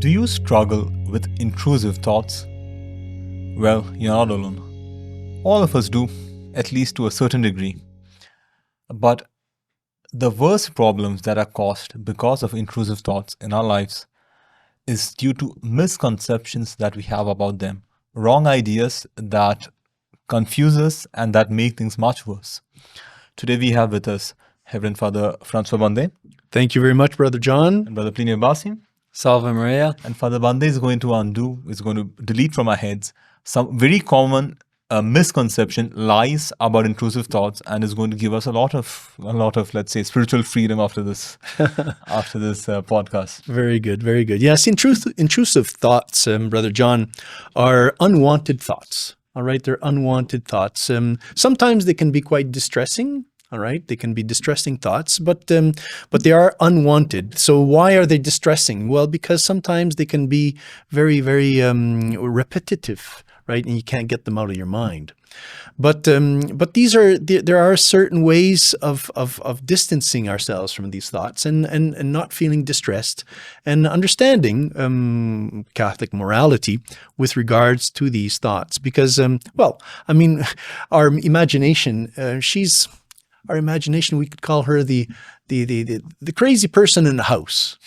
Do you struggle with intrusive thoughts? Well, you're not alone. All of us do, at least to a certain degree. But the worst problems that are caused because of intrusive thoughts in our lives is due to misconceptions that we have about them, wrong ideas that confuse us and that make things much worse. Today we have with us Reverend Father Francois Bande Thank you very much, Brother John. and Brother Plinio Basim. Salve Maria. And Father Bande is going to delete from our heads some very common misconception, lies about intrusive thoughts, and is going to give us a lot of, let's say, spiritual freedom after this, podcast. Very good, very good. Yes, intrusive thoughts, Brother John, are unwanted thoughts. All right, they're unwanted thoughts. Sometimes they can be quite distressing. All right, they can be distressing thoughts, but they are unwanted. So why are they distressing? Well, because sometimes they can be very, very repetitive, right? And you can't get them out of your mind. But there are certain ways of distancing ourselves from these thoughts and not feeling distressed and understanding Catholic morality with regards to these thoughts. Because our imagination, our imagination, we could call her the crazy person in the house.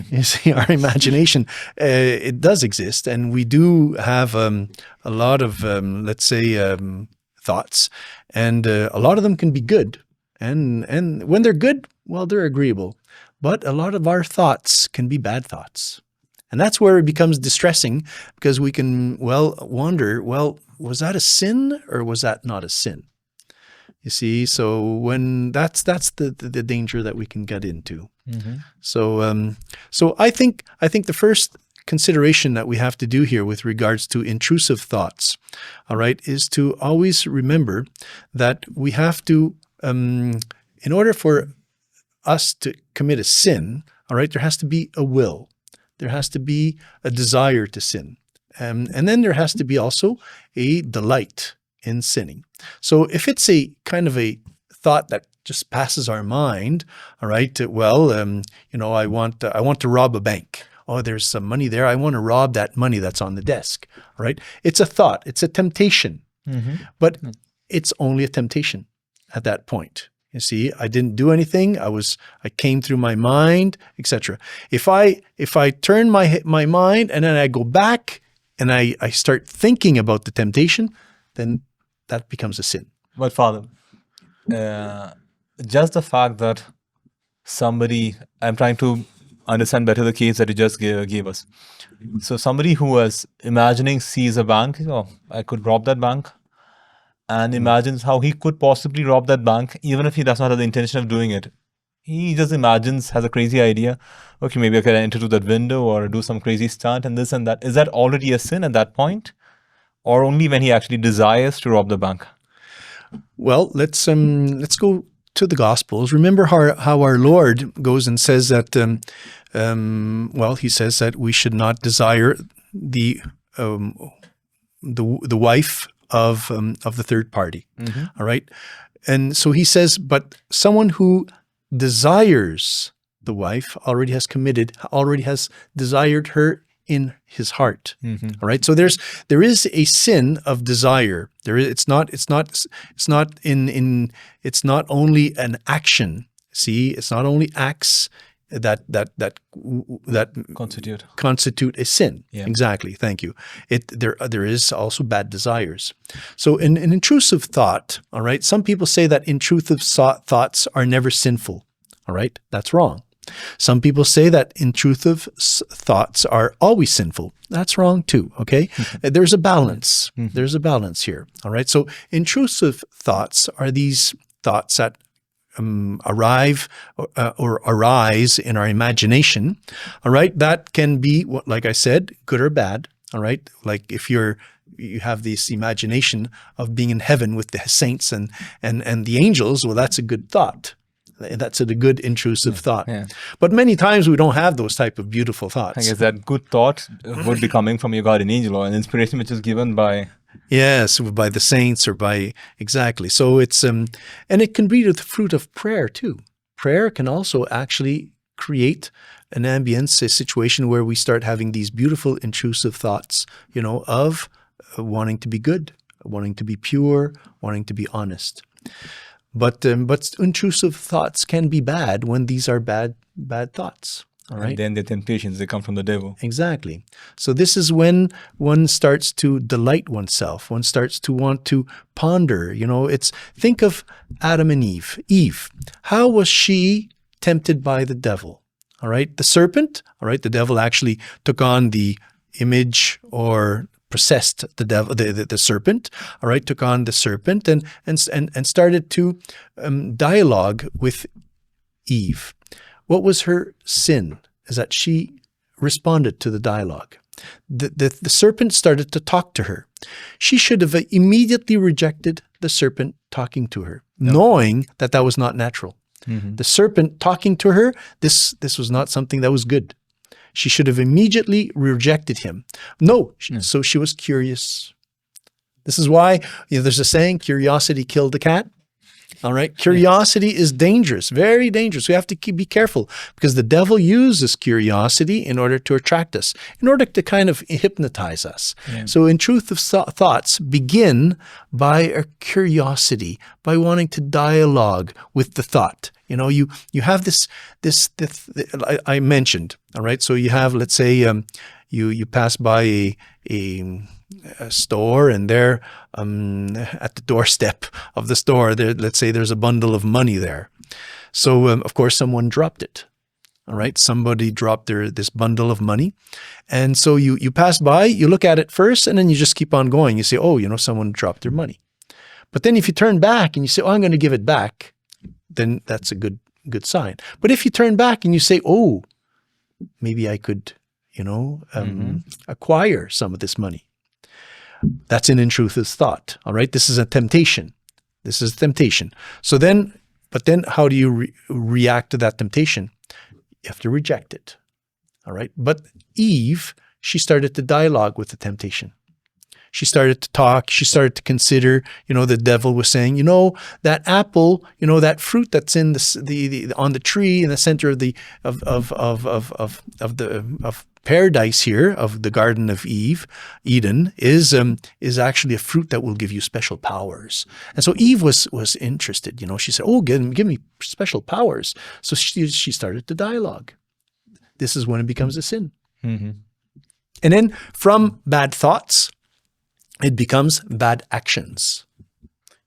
You see, our imagination, it does exist, and we do have a lot of, let's say, thoughts, and a lot of them can be good. And when they're good, well, they're agreeable. But a lot of our thoughts can be bad thoughts. And that's where it becomes distressing, because we can, wonder, was that a sin or was that not a sin? You see, so when that's the danger that we can get into. Mm-hmm. So I think the first consideration that we have to do here with regards to intrusive thoughts, all right, is to always remember that we have to, in order for us to commit a sin, all right, there has to be a will, there has to be a desire to sin, and then there has to be also a delight in sinning. So if it's a kind of a thought that just passes our mind, all right, I want to rob a bank. Oh, there's some money there. I want to rob that money that's on the desk, all right? It's a thought. It's a temptation. Mm-hmm. But it's only a temptation at that point. You see, I didn't do anything. I came through my mind, etc. If I turn my mind and then I go back and I start thinking about the temptation, then that becomes a sin. But Father, just the fact that I'm trying to understand better the case that you just gave us. So somebody who was sees a bank, I could rob that bank, and imagines how he could possibly rob that bank, even if he does not have the intention of doing it. He just has a crazy idea. Okay, maybe I can enter through that window or do some crazy stunt and this and that. Is that already a sin at that point? Or only when he actually desires to rob the bank? Well, let's go to the Gospels. Remember how our Lord goes and says that, he says that we should not desire the wife of the third party. Mm-hmm. All right, and so he says, but someone who desires the wife already has desired her in his heart. Mm-hmm. All right. So there is a sin of desire. It's not only an action. See, it's not only acts that constitute a sin. Yeah. Exactly. Thank you. There is also bad desires. So an intrusive thought, all right, some people say that intrusive thoughts are never sinful. All right. That's wrong. Some people say that intrusive thoughts are always sinful. That's wrong too, okay? There's a balance. Mm-hmm. There's a balance here, all right? So intrusive thoughts are these thoughts that arise in our imagination, all right? That can be, like I said, good or bad, all right? Like if you have this imagination of being in heaven with the saints and the angels, well, that's a good thought. That's a good intrusive thought. Yeah. But many times we don't have those type of beautiful thoughts. I guess that good thought would be coming from your guardian angel or an inspiration which is given by... Yes, by the saints or by... Exactly. So it's... and it can be the fruit of prayer too. Prayer can also actually create an ambience, a situation where we start having these beautiful intrusive thoughts, of wanting to be good, wanting to be pure, wanting to be honest. But intrusive thoughts can be bad when these are bad thoughts. All right. And then the temptations, they come from the devil. Exactly. So this is when one starts to delight oneself. One starts to want to ponder. Think of Adam and Eve. Eve, how was she tempted by the devil? All right. The serpent. All right. The devil actually took on the image or possessed the devil, the serpent. All right. Took on the serpent and started to dialogue with Eve. What was her sin? Is that she responded to the dialogue. The serpent started to talk to her. She should have immediately rejected the serpent talking to her, knowing that was not natural. Mm-hmm. The serpent talking to her, this was not something that was good. She should have immediately rejected him. No, so she was curious. This is why there's a saying, curiosity killed the cat. All right. Curiosity is dangerous, very dangerous. We have to be careful because the devil uses curiosity in order to attract us, in order to kind of hypnotize us. Yeah. So intrusive thoughts begin by a curiosity, by wanting to dialogue with the thought. You have this I mentioned. All right. So you have, let's say, you pass by a store, and there at the doorstep of the store, let's say there's a bundle of money there. So of course someone dropped it. All right, somebody dropped this bundle of money, and so you pass by, you look at it first, and then you just keep on going. You say, oh, someone dropped their money. But then if you turn back and you say, oh, I'm going to give it back, then that's a good sign. But if you turn back and you say, oh, maybe I could acquire some of this money, that's an intrusive thought. All right. This is a temptation. So then how do you react to that temptation? You have to reject it. All right. But Eve, she started to dialogue with the temptation. She started to talk. She started to consider, the devil was saying, that apple, that fruit that's in the on the tree in the center of the paradise here, of the Garden of Eden, is actually a fruit that will give you special powers. And so Eve was interested. She said, "Oh, give me special powers." So she started to dialogue. This is when it becomes a sin. Mm-hmm. And then from bad thoughts, it becomes bad actions.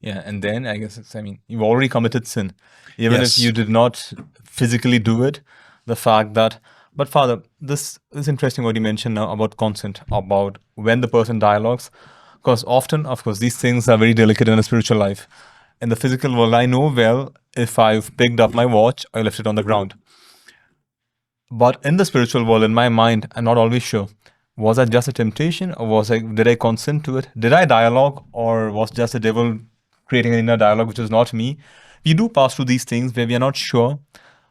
Yeah, and then I guess you've already committed sin. Even if you did not physically do it, the fact that, but Father, this is interesting what you mentioned now about consent, about when the person dialogues, because often, of course, these things are very delicate in a spiritual life. In the physical world, I know well if I've picked up my watch, I left it on the ground. But in the spiritual world, in my mind, I'm not always sure. Was that just a temptation, or did I consent to it? Did I dialogue, or was just the devil creating an inner dialogue which was not me? We do pass through these things where we are not sure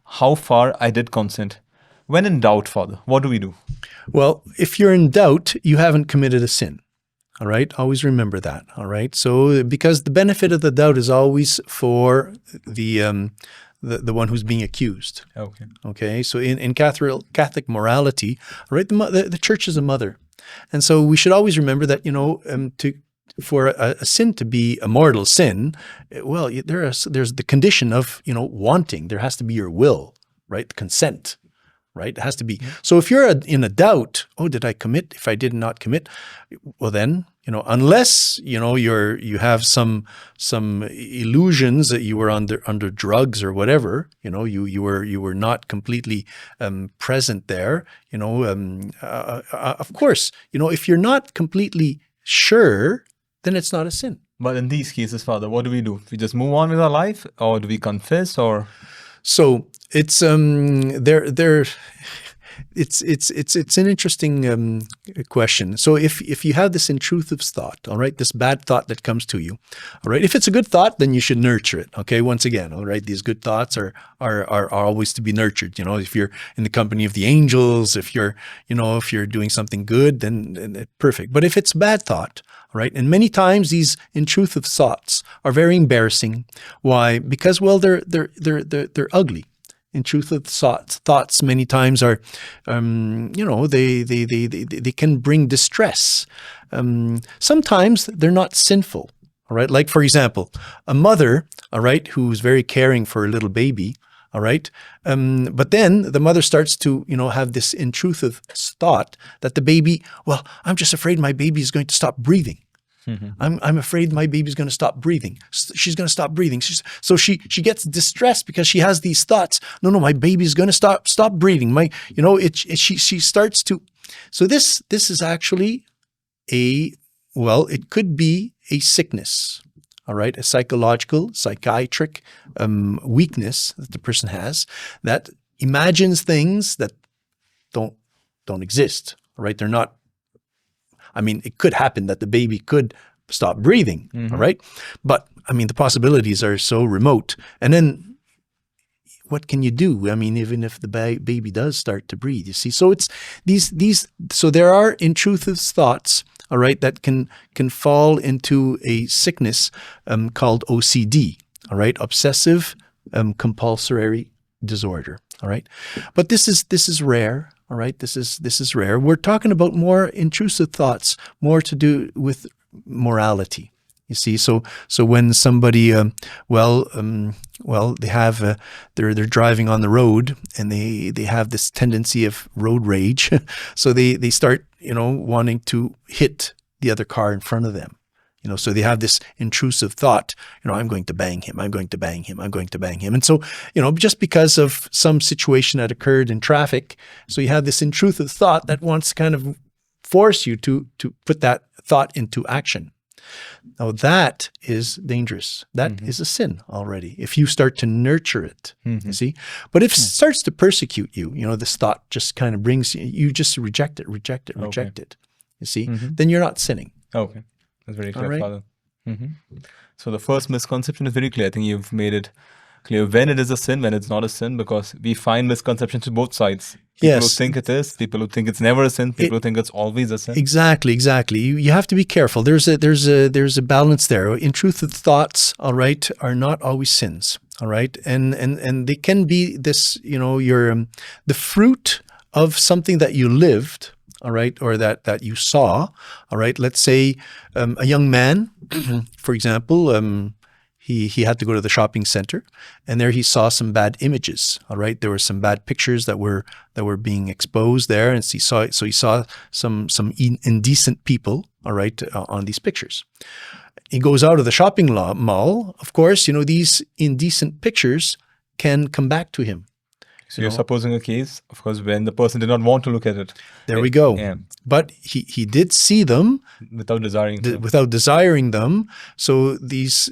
how far I did consent. When in doubt, Father, what do we do? Well, if you're in doubt, you haven't committed a sin. All right. Always remember that. All right. So because the benefit of the doubt is always for the one who's being accused. Okay. Okay. So in Catholic morality, all right, the church is a mother, and so we should always remember that for a sin to be a mortal sin, well, there's the condition of wanting. There has to be your will, right? Consent. Right? It has to be. So if you're in a doubt, oh, did I commit? If I did not commit, well then, unless, you have some illusions that you were under drugs or whatever, you were not completely present there, of course, if you're not completely sure, then it's not a sin. But in these cases, Father, what do? We just move on with our life, or do we confess, or? So it's it's an interesting question. So if you have this intrusive thought, all right, this bad thought that comes to you, all right, if it's a good thought, then you should nurture it. Okay, once again, all right, these good thoughts are always to be nurtured. If you're in the company of the angels, if you're doing something good, then perfect. But if it's a bad thought, all right, and many times these intrusive thoughts are very embarrassing. Why? Because they're ugly. Intrusive thoughts many times are, they can bring distress. Sometimes they're not sinful. All right. Like, for example, a mother, all right, who's very caring for a little baby. All right. But then the mother starts to, have this intrusive thought that the baby, well, I'm just afraid my baby is going to stop breathing. I'm afraid my baby's going to stop breathing. She's going to stop breathing. So she gets distressed because she has these thoughts. No, my baby's going to stop breathing. She starts to. So this is actually it could be a sickness. All right, a psychiatric weakness that the person has that imagines things that don't exist. All right, they're not. I mean, it could happen that the baby could stop breathing, all right? But, I mean, the possibilities are so remote. And then what can you do? I mean, even if the baby does start to breathe, you see? So it's so there are intrusive thoughts, all right, that can fall into a sickness called OCD, all right? Obsessive compulsory disorder, all right? But this is rare. All right, this is rare. We're talking about more intrusive thoughts, more to do with morality. You see, so when somebody, they have they're driving on the road and they have this tendency of road rage, so they start wanting to hit the other car in front of them. So they have this intrusive thought, I'm going to bang him, I'm going to bang him, I'm going to bang him. And so, just because of some situation that occurred in traffic, so you have this intrusive thought that wants to kind of force you to put that thought into action. Now that is dangerous. That is a sin already. If you start to nurture it, you see. But if it starts to persecute you, this thought just kind of brings you just reject it. You see, then you're not sinning. Okay. That's very clear, All right. Father. So the first misconception is very clear. I think you've made it clear when it is a sin, when it's not a sin, because we find misconceptions to both sides. People who Yes. think it is, people who think it's never a sin, people who think it's always a sin. Exactly. You have to be careful. There's a balance there. Intrusive thoughts, all right, are not always sins. All right, and they can be this, your the fruit of something that you lived. All right, or that you saw. All right, let's say a young man, for example, he had to go to the shopping center, and there he saw some bad images. All right, there were some bad pictures that were being exposed there, and he saw some indecent people. All right, on these pictures. He goes out of the shopping mall. Of course, these indecent pictures can come back to him. So you're supposing a case, of course, when the person did not want to look at it. There we go. Yeah. But he did see them Without desiring to. without desiring them. So this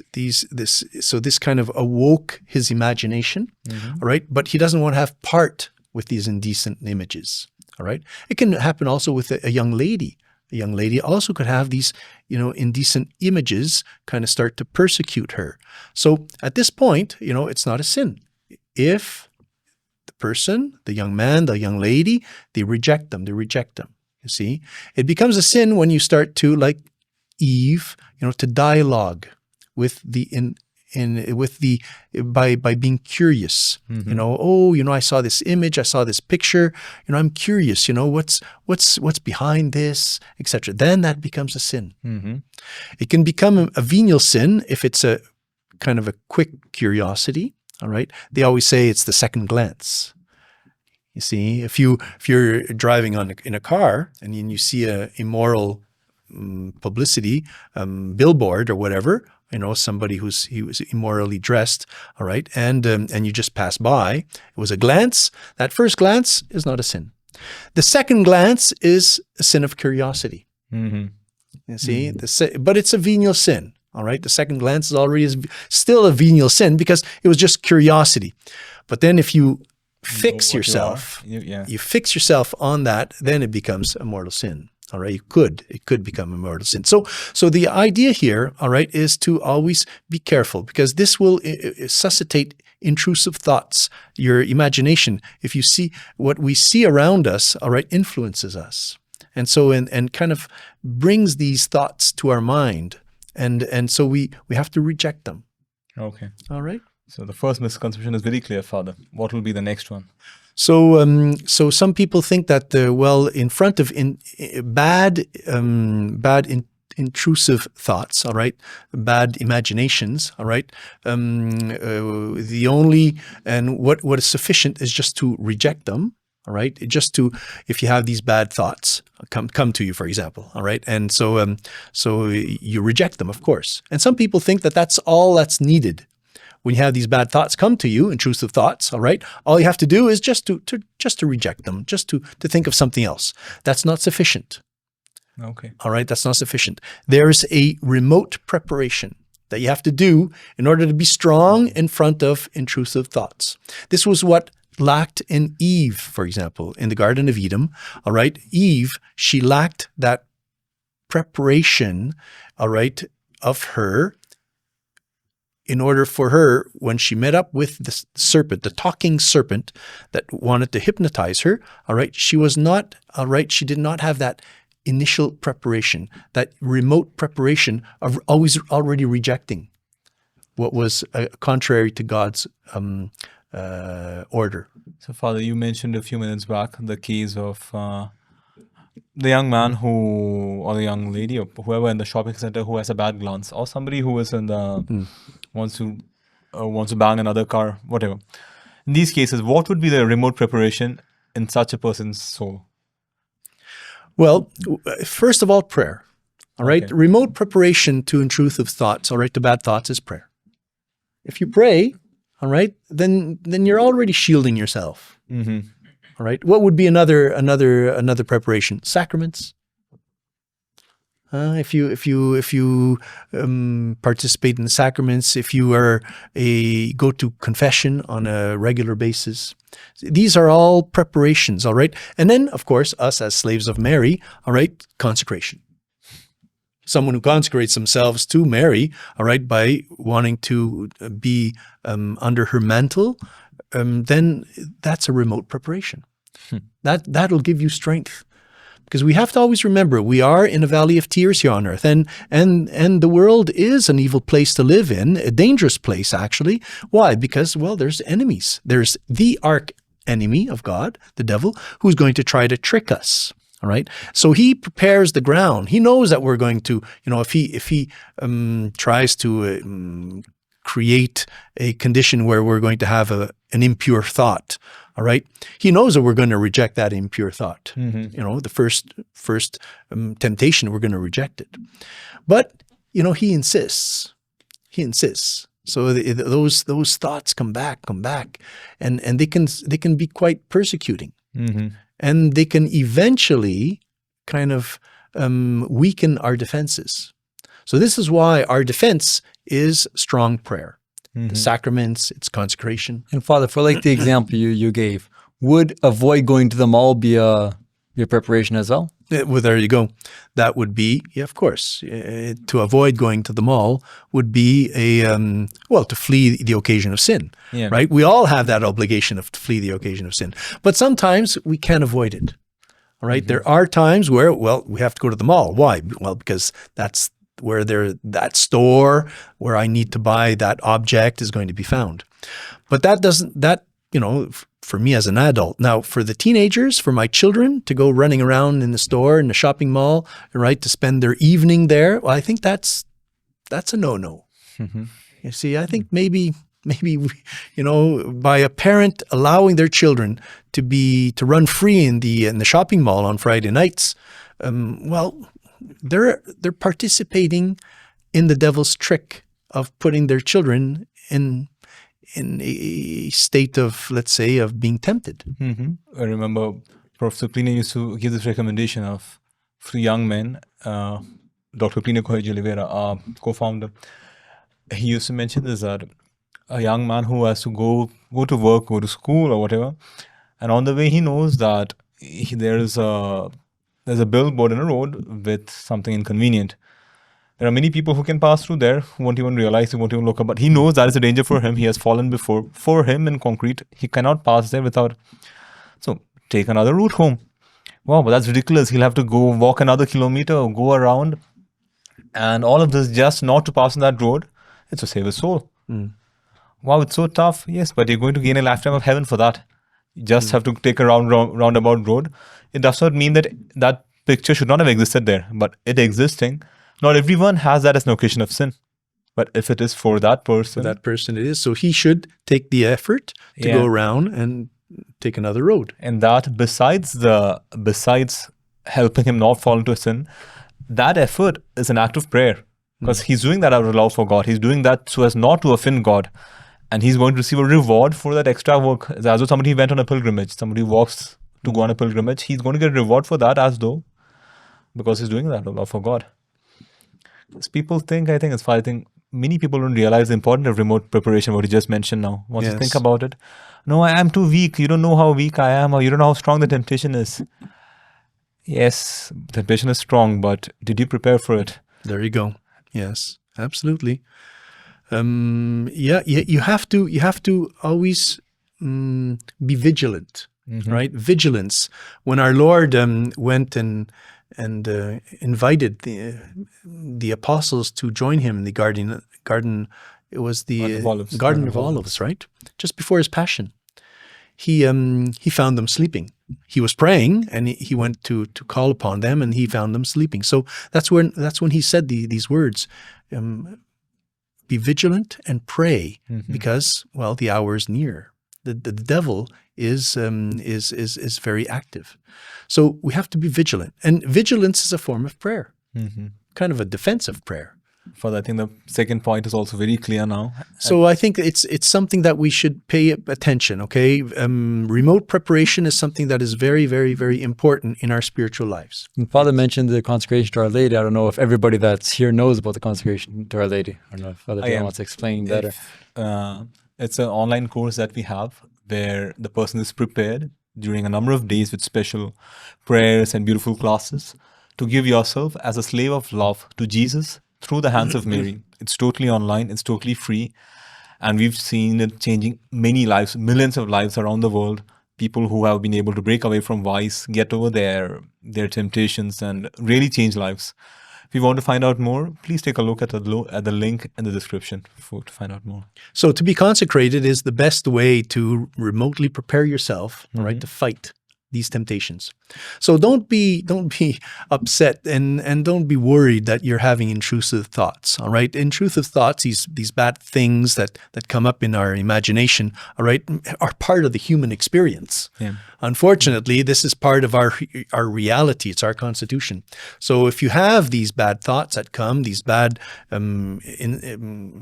kind of awoke his imagination. All right. But he doesn't want to have part with these indecent images. All right. It can happen also with a young lady. A young lady also could have these, indecent images kind of start to persecute her. So at this point, it's not a sin. If person, the young man, the young lady, they reject them. You see, it becomes a sin when you start to, like Eve, to dialogue with by being curious. I saw this image, I saw this picture. I'm curious. What's behind this, etc. Then that becomes a sin. It can become a venial sin if it's a kind of a quick curiosity. All right. They always say it's the second glance. You see, if you're driving in a car and you see a immoral publicity billboard or whatever, somebody he was immorally dressed, all right, and you just pass by, it was a glance. That first glance is not a sin. The second glance is a sin of curiosity. You see, but it's a venial sin. All right, the second glance is already still a venial sin because it was just curiosity. But then if you fix yourself, you fix yourself on that, then it becomes a mortal sin. All right, it could become a mortal sin. So the idea here, all right, is to always be careful because this will suscitate intrusive thoughts. Your imagination, if you see what we see around us, all right, influences us, and so and kind of brings these thoughts to our mind. And so we have to reject them. Okay. All right. So the first misconception is very clear, Father. What will be the next one? So some people think that in front of intrusive thoughts, all right, bad imaginations, all right, the only and what is sufficient is just to reject them. All right, just to, if you have these bad thoughts come to you, for example, all right, and so you reject them, of course. And some people think that that's all that's needed. When you have these bad thoughts come to you, intrusive thoughts, all right, all you have to do is just to reject them, just to think of something else. That's not sufficient. Okay. All right, that's not sufficient. There's a remote preparation that you have to do in order to be strong in front of intrusive thoughts. This was what lacked in Eve, for example, in the Garden of Eden. All right, Eve, she lacked that preparation, all right, of her, in order for her, when she met up with the serpent, the talking serpent that wanted to hypnotize her, all right, she was not, all right, she did not have that initial preparation, that remote preparation of always already rejecting what was contrary to God's order. So, Father, you mentioned a few minutes back the case of the young man or the young lady or whoever in the shopping center who has a bad glance, or somebody who is in the wants to bang another car, whatever. In these cases, what would be the remote preparation in such a person's soul? Well, first of all, prayer. All right, Okay. remote preparation to intrusive thoughts, all right, to bad thoughts is prayer. If you pray, all right, then you're already shielding yourself. Mm-hmm. All right. What would be another preparation? Sacraments. If you participate in the sacraments, if you go to confession on a regular basis, these are all preparations. All right. And then, of course, us as slaves of Mary. All right, consecration. Someone who consecrates themselves to Mary, all right, by wanting to be under her mantle, then that's a remote preparation. That'll give you strength, because we have to always remember we are in a valley of tears here on earth, and the world is an evil place to live in, a dangerous place actually. Why? Because, well, there's enemies. There's the arch enemy of God, the devil, who's going to try to trick us. All right. So he prepares the ground. He knows that we're going to, if he tries to create a condition where we're going to have an impure thought. All right. He knows that we're going to reject that impure thought. Mm-hmm. The first temptation, we're going to reject it. But, he insists. He insists. So those thoughts come back, and they can be quite persecuting. Mm-hmm. And they can eventually kind of weaken our defenses. So this is why our defense is strong prayer. Mm-hmm. The sacraments, it's consecration. And Father, for like the example you gave, would avoid going to the mall be a preparation as well? Well, there you go. That would be, yeah, of course. To avoid going to the mall would be to flee the occasion of sin, Yeah. right? We all have that obligation to flee the occasion of sin. But sometimes we can't avoid it, all right? Mm-hmm. There are times where, we have to go to the mall. Why? Well, because that's where that store where I need to buy that object is going to be found. But for me as an adult. Now, for the teenagers, for my children to go running around in the store, in the shopping mall, right, to spend their evening there, well, I think that's a no-no. Mm-hmm. You see, I think maybe by a parent allowing their children to run free in the shopping mall on Friday nights, they're participating in the devil's trick of putting their children in a state of, let's say, of being tempted. Mm-hmm. I remember Professor Pliny used to give this recommendation of for young men. Dr. Pliny Correia Oliveira, our co-founder, he used to mention this, that a young man who has to go to work, go to school or whatever, and on the way he knows that there's a billboard in a road with something inconvenient. There are many people who can pass through there who won't even realize, who won't even look up, but he knows that is a danger for him. He has fallen before. For him in concrete, he cannot pass there without. So take another route home. Wow, but that's ridiculous. He'll have to go walk another kilometer or go around. And all of this just not to pass on that road. It's to save his soul. wow, it's so tough. Yes, but you're going to gain a lifetime of heaven for that. You just have to take a roundabout road. It does not mean that that picture should not have existed there, but it existing. Not everyone has that as an occasion of sin. But if it is for that person, For that person it is. So he should take the effort to Yeah. go around and take another road. and that besides helping him not fall into sin, that effort is an act of prayer because he's doing that out of love for God. He's doing that so as not to offend God, and he's going to receive a reward for that extra work. It's as though somebody went on a pilgrimage. Somebody walks to go on a pilgrimage. He's going to get a reward for that as though because he's doing that out of love for God. Because people think, I think many people don't realize the importance of remote preparation, what you just mentioned now. Once you Yes. think about it, no, I am too weak. You don't know how weak I am, or you don't know how strong the temptation is. Yes, temptation is strong, but did you prepare for it? There you go. Yes, absolutely. You have to always be vigilant, right? Vigilance. When our Lord went and invited the apostles to join him in the garden. It was the Garden of Olives. Garden of Olives, right? Just before his passion. He found them sleeping. He was praying, and he went to call upon them, and he found them sleeping. So that's when he said these words: "Be vigilant and pray, because the hour is near. The devil is very active. So we have to be vigilant, and vigilance is a form of prayer, kind of a defensive prayer. For I think the second point is also very clear now. So I think it's something that we should pay attention. Okay, remote preparation is something that is very, very, very important in our spiritual lives. And Father mentioned the consecration to Our Lady. I don't know if everybody that's here knows about the consecration to Our Lady. I don't know if Father John wants to explain better. It's an online course that we have where the person is prepared during a number of days with special prayers and beautiful classes to give yourself as a slave of love to Jesus through the hands of Mary. It's totally online, it's totally free, and we've seen it changing many lives, millions of lives around the world. People who have been able to break away from vice, get over their temptations, and really change lives. If you want to find out more, please take a look at the link in the description to find out more. So to be consecrated is the best way to remotely prepare yourself, all right, to fight these temptations. So don't be upset and don't be worried that you're having intrusive thoughts. All right, intrusive thoughts, these bad things that come up in our imagination, all right, are part of the human experience. Yeah. Unfortunately, this is part of our reality. It's our constitution. So if you have these bad thoughts that come, these bad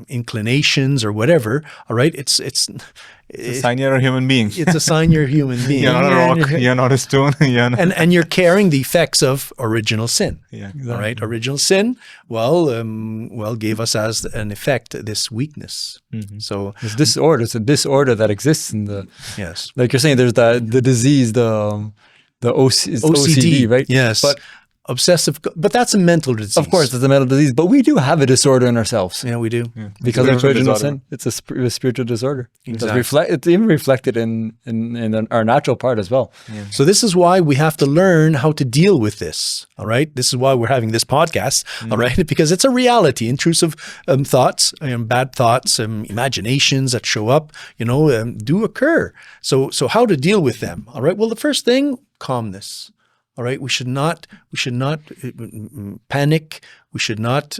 inclinations or whatever, all right, it's a sign you're a human being. It's a sign you're a human being. You're not a rock. You're not a stone. You're not... And you're carrying the effects of original sin. Yeah, All right, original sin. Gave us as an effect this weakness. So It's disorder. It's a disorder that exists in the. yes, Like you're saying, there's the disease, the OCD, right? Yes, But obsessive. But that's a mental disease. of course, it's a mental disease. But we do have a disorder in ourselves. Yeah, we do. Because of Spiritual original disorder. sin, it's a spiritual disorder. Exactly. It's even reflected in our natural part as well. So this is why we have to learn how to deal with this. All right. This is why we're having this podcast. All right, because it's a reality. Intrusive thoughts, bad thoughts, imaginations that show up, do occur. So how to deal with them? All right. Well, the first thing, calmness. All right. We should not panic. We should not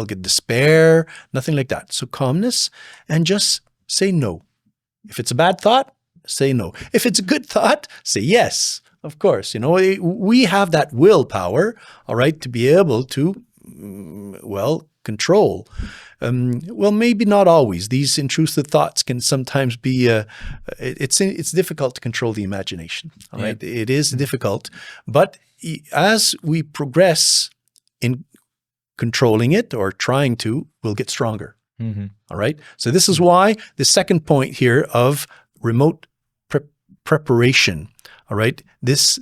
get despair. Nothing like that. So calmness, and just say no. If it's a bad thought, say no. If it's a good thought, say yes. Of course, we have that willpower, all right, to be able to, control. Maybe not always. These intrusive thoughts can sometimes be, it's difficult to control the imagination, all right? It is difficult, but as we progress in controlling it or trying to, we'll get stronger, all right? So this is why the second point here of remote preparation, all right? This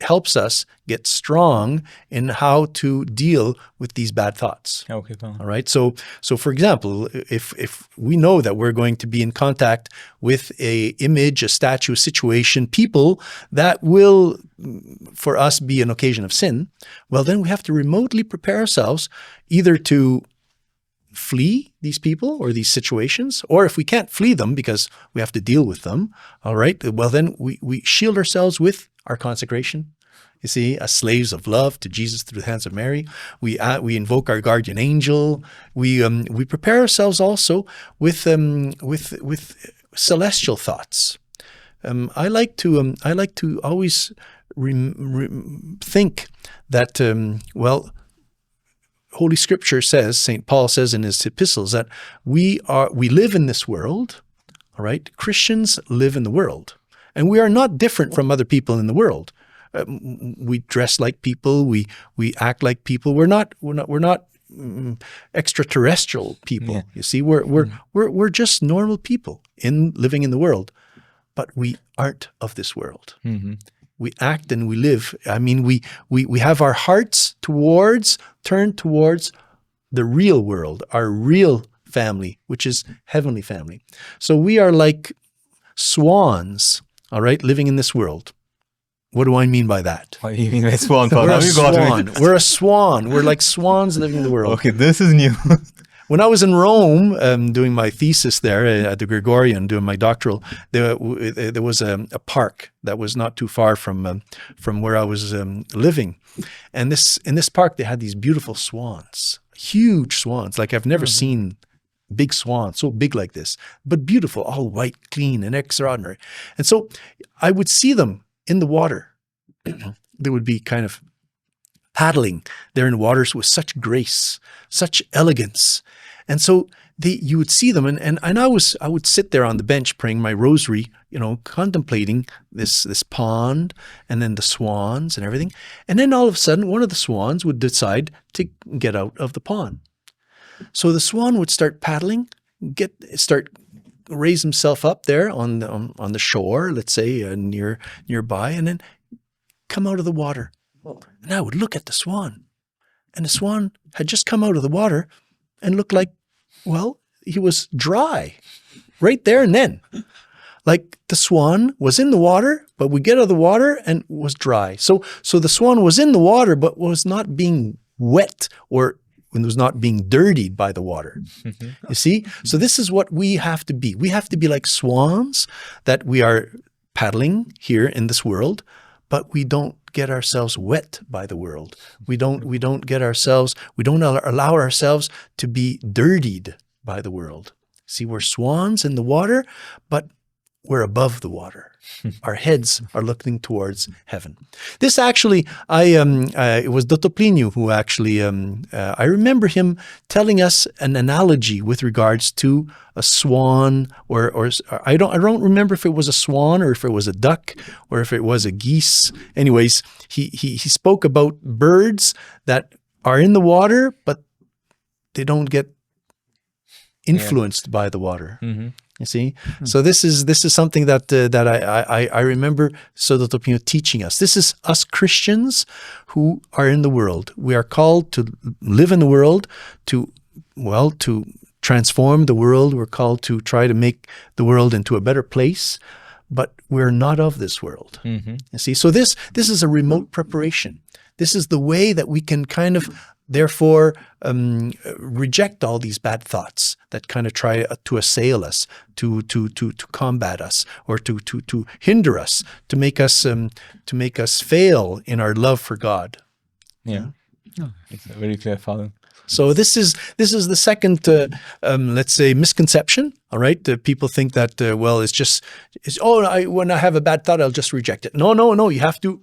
helps us get strong in how to deal with these bad thoughts. Okay, fine. All right. So for example, if we know that we're going to be in contact with a image, a statue, a situation, people that will, for us, be an occasion of sin, well, then we have to remotely prepare ourselves either to flee these people or these situations, or if we can't flee them because we have to deal with them, all right, well then we shield ourselves with our consecration. You see, as slaves of love to Jesus through the hands of Mary, we invoke our guardian angel. We prepare ourselves also with celestial thoughts. I like to always think that Holy Scripture says, St. Paul says in his epistles, that we live in this world. All right, Christians live in the world, and we are not different from other people in the world. We dress like people. We act like people. We're not extraterrestrial people. Yeah. You see, we're just normal people living in the world, but we aren't of this world. Mm-hmm. We act and we live. I mean, we have our hearts turned towards the real world, our real family, which is heavenly family. So we are like swans, all right, living in this world. What do I mean by that? What do you mean by swan? We're a swan. We're a swan. We're like swans living in the world. Okay, this is new. When I was in Rome doing my thesis there at the Gregorian, doing my doctoral, there was a park that was not too far from where I was living. And in this park, they had these beautiful swans, huge swans. Like I've never seen big swans, so big like this, but beautiful, all white, clean, and extraordinary. And so I would see them in the water. They would be kind of paddling there in the waters with such grace, such elegance. And so you would see them, and I would sit there on the bench praying my rosary, contemplating this pond and then the swans and everything. And then all of a sudden, one of the swans would decide to get out of the pond. So the swan would start paddling, raise himself up there on the shore, let's say nearby, and then come out of the water. And I would look at the swan, and the swan had just come out of the water and looked like, well, he was dry right there and then. Like the swan was in the water, but would get out of the water and was dry. So the swan was in the water, but was not being wet or was not being dirtied by the water. You see? So this is what we have to be. We have to be like swans, that we are paddling here in this world, but we don't get ourselves wet by the world. We don't allow ourselves to be dirtied by the world. See, we're swans in the water, but we're above the water. Our heads are looking towards heaven. This actually, it was Dr. Plinio who actually, I remember him telling us an analogy with regards to a swan, or I don't remember if it was a swan or if it was a duck or if it was a geese. Anyways, he spoke about birds that are in the water, but they don't get influenced by the water. Mm-hmm. You see, so this is something that I remember Dr. Plinio teaching us. This is us Christians who are in the world. We are called to live in the world, to transform the world. We're called to try to make the world into a better place, but we're not of this world. Mm-hmm. You see, so this is a remote preparation. This is the way that we can kind of therefore reject all these bad thoughts that kind of try to assail us, to combat us, or to hinder us, to make us fail in our love for God. Yeah, it's very clear, Father. So this is the second, let's say, misconception. All right, people think that when I have a bad thought, I'll just reject it. No, you have to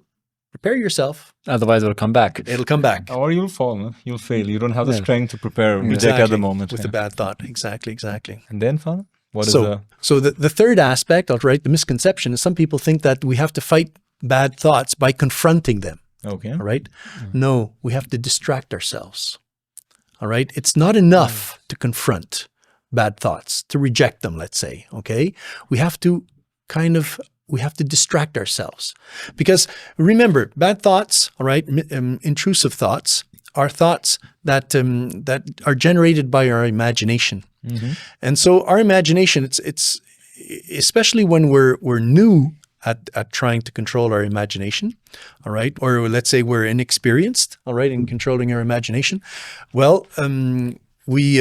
prepare yourself. Otherwise, it'll come back. It'll come back. Or you'll fall. No? You'll fail. You don't have the strength to prepare, reject at the moment. With the bad thought. Exactly. And then, Father? So the third aspect, all right, the misconception is some people think that we have to fight bad thoughts by confronting them. Okay. All right? No, we have to distract ourselves. All right? It's not enough to confront bad thoughts, to reject them, let's say. Okay? We have to distract ourselves. Because remember, bad thoughts, all right, intrusive thoughts, are thoughts that are generated by our imagination. Mm-hmm. And so our imagination, it's especially when we're new at trying to control our imagination, all right, or let's say we're inexperienced, all right, in controlling our imagination. Well, we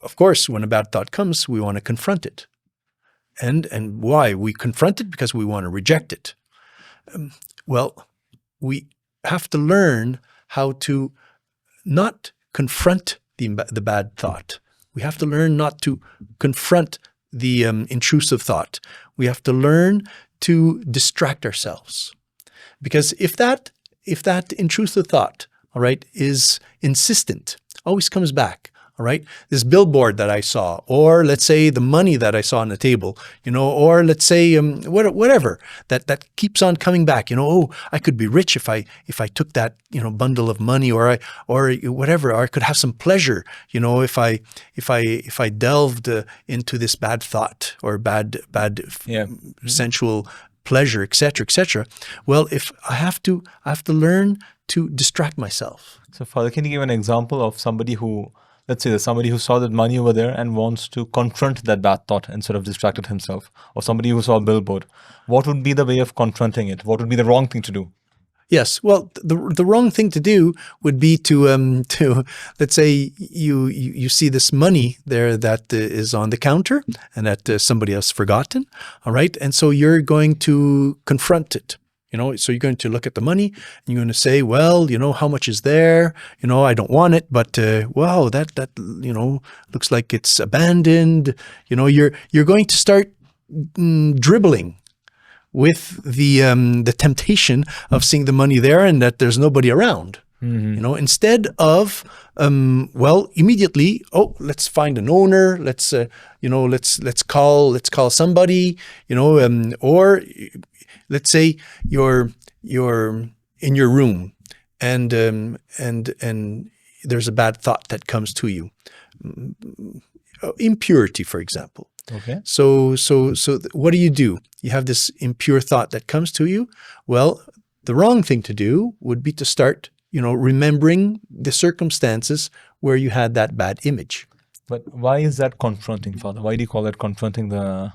of course, when a bad thought comes, we want to confront it. And why? We confront it because we want to reject it. Well, we have to learn how to not confront the bad thought. We have to learn not to confront the intrusive thought. We have to learn to distract ourselves. Because if that intrusive thought, all right, is insistent, always comes back, all right, this billboard that I saw, or let's say the money that I saw on the table, or let's say whatever that keeps on coming back, oh, I could be rich if I took that bundle of money, or whatever, or I could have some pleasure, if I delved into this bad thought or bad sensual pleasure, etc., etc. Well, if I have to learn to distract myself. So, Father, can you give an example of somebody who, let's say there's somebody who saw that money over there and wants to confront that bad thought instead of distracted himself, or somebody who saw a billboard? What would be the way of confronting it? What would be the wrong thing to do? Yes, well, the wrong thing to do would be to let's say you see this money there that is on the counter and that somebody else forgotten, all right, and so you're going to confront it. So you're going to look at the money and you're going to say, well, how much is there? I don't want it, but wow, that looks like it's abandoned. You're going to start dribbling with the temptation of seeing the money there and that there's nobody around. Mm-hmm. Instead of immediately, let's find an owner. Let's let's call somebody. Or let's say you're in your room and there's a bad thought that comes to you. Impurity, for example. Okay. So what do? You have this impure thought that comes to you. Well, the wrong thing to do would be to start, remembering the circumstances where you had that bad image. But why is that confronting, Father? Why do you call it confronting the?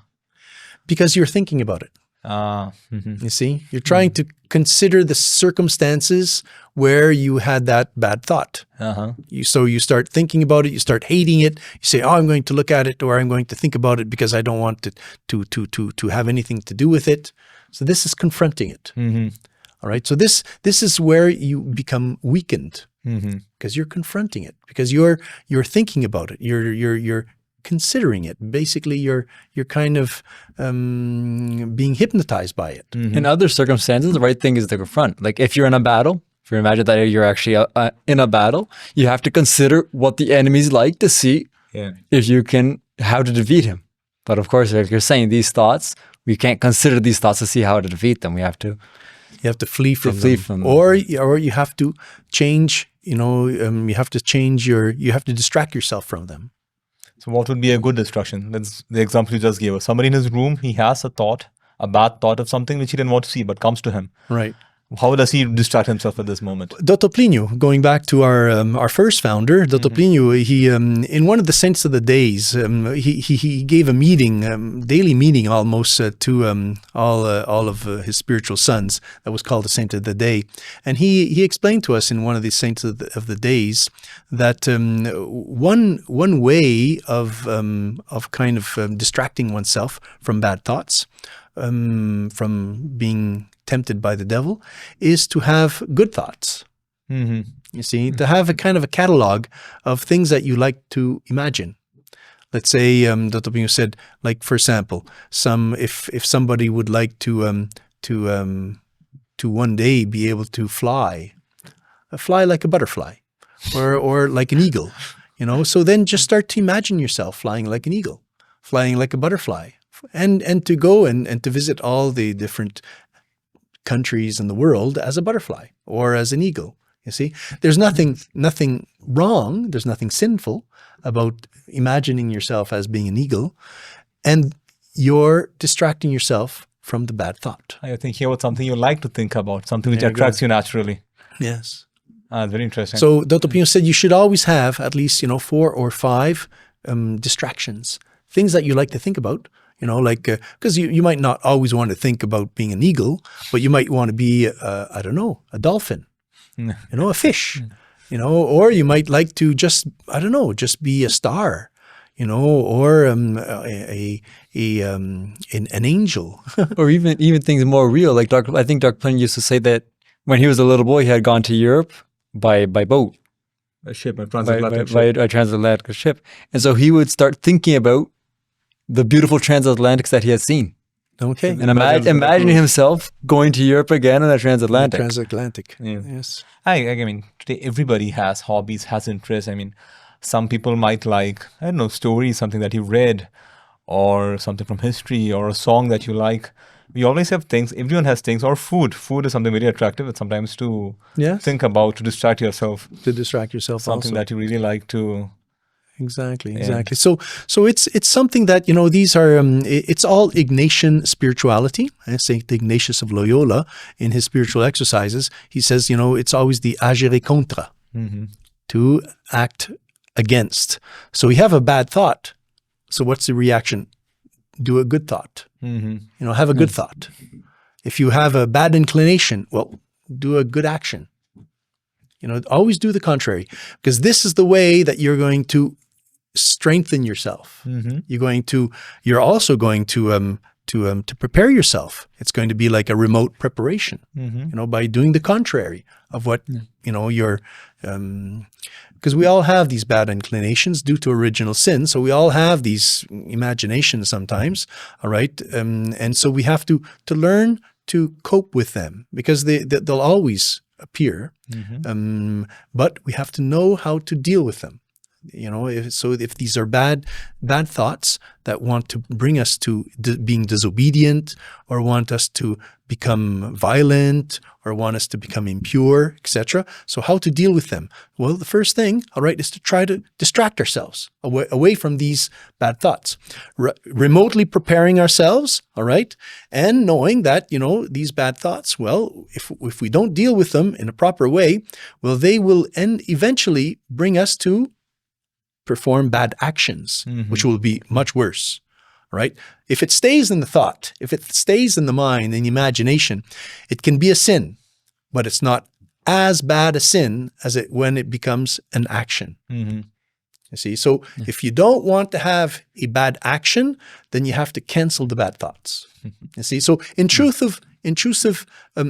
Because you're thinking about it. Mm-hmm. You see, you're trying to consider the circumstances where you had that bad thought. Uh-huh. So you start thinking about it, you start hating it. You say, "Oh, I'm going to look at it, or I'm going to think about it because I don't want to have anything to do with it." So this is confronting it. Mm-hmm. All right. So this is where you become weakened because you're confronting it, because you're thinking about it. You're considering it. Basically, you're kind of being hypnotized by it. Mm-hmm. In other circumstances, the right thing is to confront. Like if you're in a battle, if you imagine that you're actually in a battle, you have to consider what the enemy's like to see if you can, how to defeat him. But of course, like you're saying, these thoughts, we can't consider these thoughts to see how to defeat them. We have to. You have to flee from them. Or you have to change. You have to distract yourself from them. So what would be a good distraction? That's the example you just gave us. Somebody in his room, he has a bad thought of something which he didn't want to see, but comes to him. Right. How does he distract himself at this moment? Dr. Plinio, going back to our first founder, Dr. Plinio, he in one of the Saints of the Days, he gave a meeting, daily meeting almost to all of his spiritual sons. That was called the Saint of the Day, and he explained to us in one of these Saints of the Days that one way of kind of distracting oneself from bad thoughts, from being tempted by the devil, is to have good thoughts. Mm-hmm. You see, to have a kind of a catalog of things that you like to imagine. Let's say, Dr. Pino said, like for example, if somebody would like to one day be able to fly like a butterfly, or like an eagle, So then just start to imagine yourself flying like an eagle, flying like a butterfly, and to go and to visit all the different countries in the world as a butterfly or as an eagle. You see, there's nothing wrong, there's nothing sinful about imagining yourself as being an eagle, and you're distracting yourself from the bad thought. I think here was something you like to think about, something which attracts you naturally. Yes. Very interesting. So Dr. Pino said you should always have at least 4 or 5 distractions, things that you like to think about. Because you might not always want to think about being an eagle, but you might want to be, a dolphin, a fish, or you might like to just, I don't know, just be a star, or an angel. Or even things more real. Like I think Dr. Pliny used to say that when he was a little boy, he had gone to Europe by boat, A ship, a by transatlantic ship. a transatlantic ship. And so he would start thinking about the beautiful transatlantics that he had seen. Okay. And imagining himself going to Europe again on a transatlantic. Transatlantic. Yeah. Yes. I mean, today everybody has hobbies, has interests. I mean, some people might like, I don't know, stories, something that you read, or something from history, or a song that you like. We always have things. Everyone has things, or food. Food is something very attractive. It's sometimes to Yes. think about, to distract yourself. To distract yourself Something also. that you really like to. Exactly. So it's something that, these are, it's all Ignatian spirituality. Saint Ignatius of Loyola, in his spiritual exercises, he says, it's always the agere contra, to act against. So we have a bad thought. So what's the reaction? Do a good thought. Have a good thought. If you have a bad inclination, well, do a good action. Always do the contrary, because this is the way that you're going to strengthen yourself. You're also going to prepare yourself. It's going to be like a remote preparation, by doing the contrary of what, you're, because we all have these bad inclinations due to original sin. So we all have these imaginations sometimes. All right. And so we have to learn to cope with them, because they'll always appear. But we have to know how to deal with them. If these are bad thoughts that want to bring us to being disobedient, or want us to become violent, or want us to become impure, etc. So how to deal with them? Well, the first thing, all right, is to try to distract ourselves away from these bad thoughts. Remotely preparing ourselves, all right, and knowing that, these bad thoughts, well, if we don't deal with them in a proper way, well, they will eventually bring us to perform bad actions, which will be much worse, right? If it stays in the thought, if it stays in the mind and the imagination, it can be a sin, but it's not as bad a sin as when it becomes an action. You see, so if you don't want to have a bad action, then you have to cancel the bad thoughts. You see, so intrusive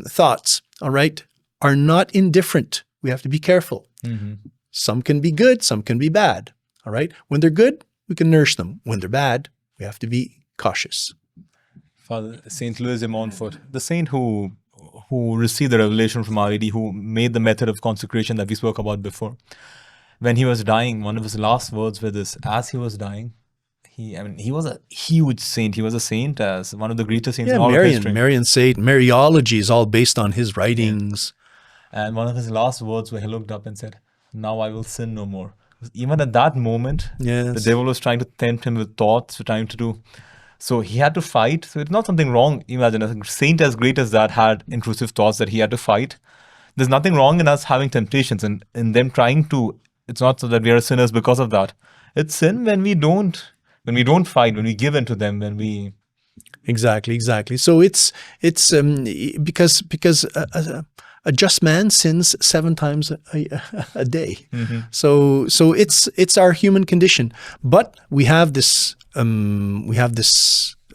thoughts, all right, are not indifferent. We have to be careful. Some can be good, some can be bad. All right. When they're good, we can nourish them. When they're bad, we have to be cautious. Father Saint Louis de Montfort, the saint who received the revelation from Our Lady, who made the method of consecration that we spoke about before. When he was dying, one of his last words were this: as he was dying, he was a huge saint. He was a saint, as one of the greatest saints in all of history. Marian saint, Mariology is all based on his writings. And one of his last words where he looked up and said, "Now I will sin no more." Even at that moment, the devil was trying to tempt him with thoughts, trying to do. So he had to fight. So it's not something wrong. Imagine a saint as great as that had intrusive thoughts that he had to fight. There's nothing wrong in us having temptations and in them trying to. It's not so that we are sinners because of that. It's sin when we don't fight, when we give in to them, when we. Exactly. So it's because a just man sins 7 times a day. So it's our human condition. But we have this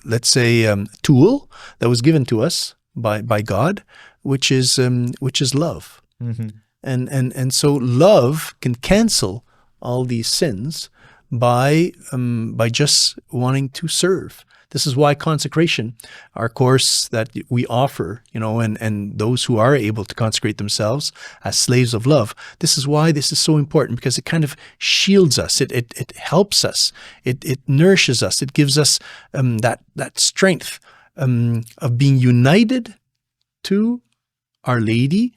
let's say tool that was given to us by God, which is love. And so love can cancel all these sins by just wanting to serve. This is why consecration, our course that we offer, and those who are able to consecrate themselves as slaves of love, this is why this is so important, because it kind of shields us. It helps us. It nourishes us. It gives us that strength of being united to Our Lady,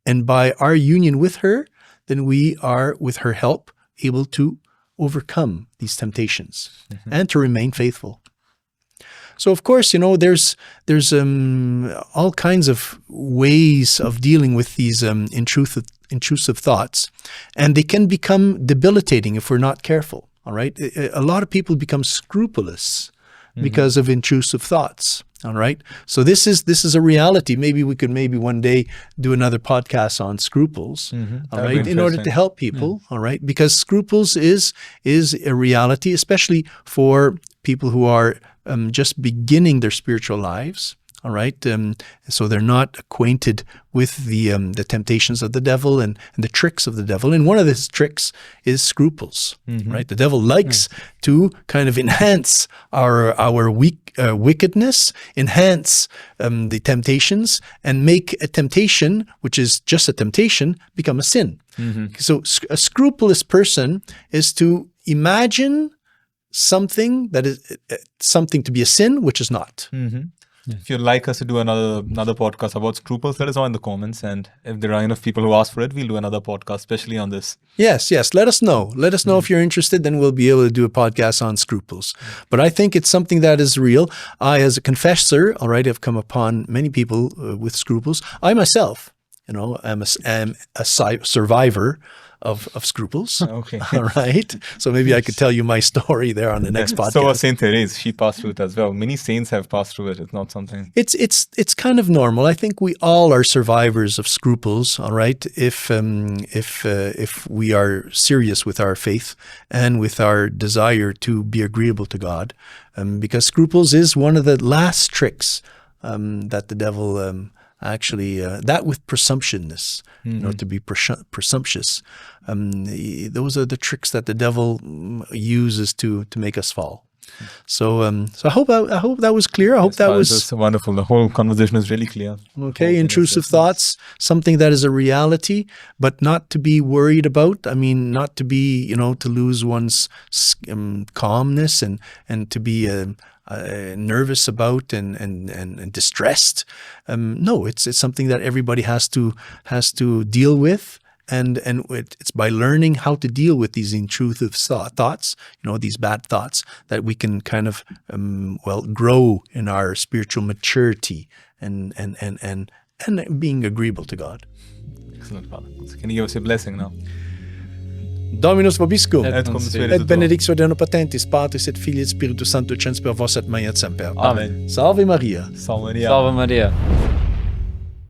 and by our union with her, then we are, with her help, able to overcome these temptations and to remain faithful. So of course, there's all kinds of ways of dealing with these intrusive thoughts, and they can become debilitating if we're not careful. All right, a lot of people become scrupulous because of intrusive thoughts. All right. So this is a reality. Maybe we could one day do another podcast on scruples. All That'd be right. In order to interesting. help people. All right. Because scruples is a reality, especially for people who are just beginning their spiritual lives. All right. So they're not acquainted with the temptations of the devil and the tricks of the devil. And one of his tricks is scruples. Right. The devil likes to kind of enhance our wickedness, enhance the temptations, and make a temptation, which is just a temptation, become a sin. So a scrupulous person is to imagine something that is something to be a sin, which is not. If you'd like us to do another podcast about scruples, let us know in the comments. And if there are enough people who ask for it, we'll do another podcast, especially on this. Yes. Let us know. Let us know if you're interested, then we'll be able to do a podcast on scruples. But I think it's something that is real. I, as a confessor, all right, have come upon many people with scruples. I myself, am a survivor of scruples. Okay. All right. So maybe I could tell you my story there on the next podcast. So was Saint Therese. She passed through it as well. Many saints have passed through it. It's not something. It's kind of normal. I think we all are survivors of scruples. All right. If we are serious with our faith and with our desire to be agreeable to God, because scruples is one of the last tricks that the devil actually, that with presumptionness, to be presumptuous. Those are the tricks that the devil uses to make us fall. So I hope that was clear. I hope that was wonderful. The whole conversation is really clear. okay. Intrusive thoughts, something that is a reality, but not to be worried about. I mean, not to be, to lose one's calmness and to be nervous about and distressed. No, it's something that everybody has to deal with. And it's by learning how to deal with these intrusive thoughts, these bad thoughts, that we can kind of, grow in our spiritual maturity and being agreeable to God. Excellent, Father. So can you give us your blessing now? Dominus vobiscum, Et cum spiritu et tuo. benedictio Deo Patris, Patris et Filii et Spiritus Sancto, cens per vos et maiet semper. Amen. Salve Maria. Salve Maria. Salve Maria.